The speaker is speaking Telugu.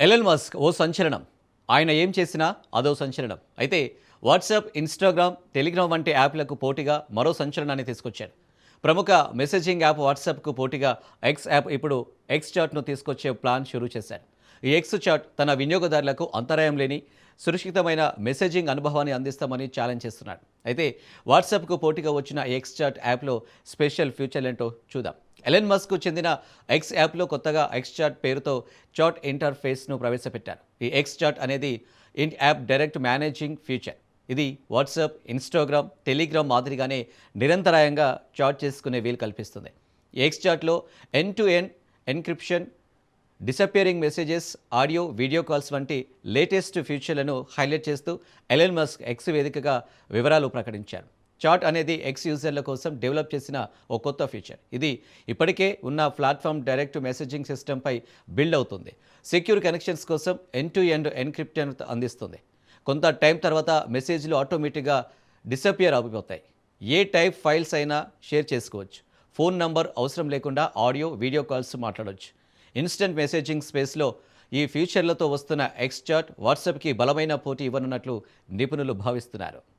ఎలన్ మస్క్ ఓ సంచలనం. ఆయన ఏం చేసినా అదో సంచలనం. అయితే వాట్సాప్, ఇన్‌స్టాగ్రామ్, టెలిగ్రామ్ వంటి యాప్‌లకు పోటీగా మరో సంచలనాన్ని తీసుకొచ్చారు. ప్రముఖ మెసేజింగ్ యాప్ వాట్సాప్‌కు పోటీగా ఎక్స్ యాప్ ఇప్పుడు ఎక్స్ చాట్‌ను తీసుకొచ్చే ప్లాన్ షురూ చేశారు. ఈ ఎక్స్ చాట్ తన వినియోగదారులకు అంతరాయం లేని సురక్షితమైన మెసేజింగ్ అనుభవాన్ని అందిస్తామని ఛాలెంజ్ చేస్తున్నాడు. అయితే వాట్సాప్‌కు పోటీగా వచ్చిన ఎక్స్ చాట్ యాప్‌లో స్పెషల్ ఫీచర్లేంటో చూద్దాం. ఎలన్ మస్క్‌కు చెందిన ఎక్స్ యాప్‌లో కొత్తగా ఎక్స్ చాట్ పేరుతో చాట్ ఇంటర్ఫేస్‌ను ప్రవేశపెట్టారు. ఈ ఎక్స్ చాట్ అనేది in app direct managing feature. ఇది వాట్సాప్, ఇన్‌స్టాగ్రామ్, టెలిగ్రామ్ మాదిరిగానే నిరంతరాయంగా చాట్ చేసుకునే వీలు కల్పిస్తుంది. ఈ ఎక్స్ చాట్‌లో end to end encryption, disappearing messages, audio, video calls వంటి లేటెస్ట్ ఫీచర్లను హైలైట్ చేస్తూ ఎలన్ మస్క్ ఎక్స్ వేదికగా వివరాలు ప్రకటించారు. చాట్ అనేది ఎక్స్ యూజర్ల కోసం డెవలప్ చేసిన ఓ కొత్త ఫీచర్. ఇది ఇప్పటికే ఉన్న ప్లాట్ఫామ్ డైరెక్ట్ మెసేజింగ్ సిస్టమ్పై బిల్డ్ అవుతుంది. సెక్యూర్ కనెక్షన్స్ కోసం ఎండ్ టు ఎండ్ ఎన్క్రిప్షన్ అందిస్తుంది. కొంత టైం తర్వాత మెసేజ్లు ఆటోమేటిక్గా డిసపియర్ అయిపోతాయి. ఏ టైప్ ఫైల్స్ అయినా షేర్ చేసుకోవచ్చు. ఫోన్ నంబర్ అవసరం లేకుండా ఆడియో, వీడియో కాల్స్ మాట్లాడవచ్చు. ఇన్స్టెంట్ మెసేజింగ్ స్పేస్లో ఈ ఫీచర్లతో వస్తున్న ఎక్స్ చాట్ వాట్సాప్కి బలమైన పోటీ ఇవ్వనున్నట్లు నిపుణులు భావిస్తున్నారు.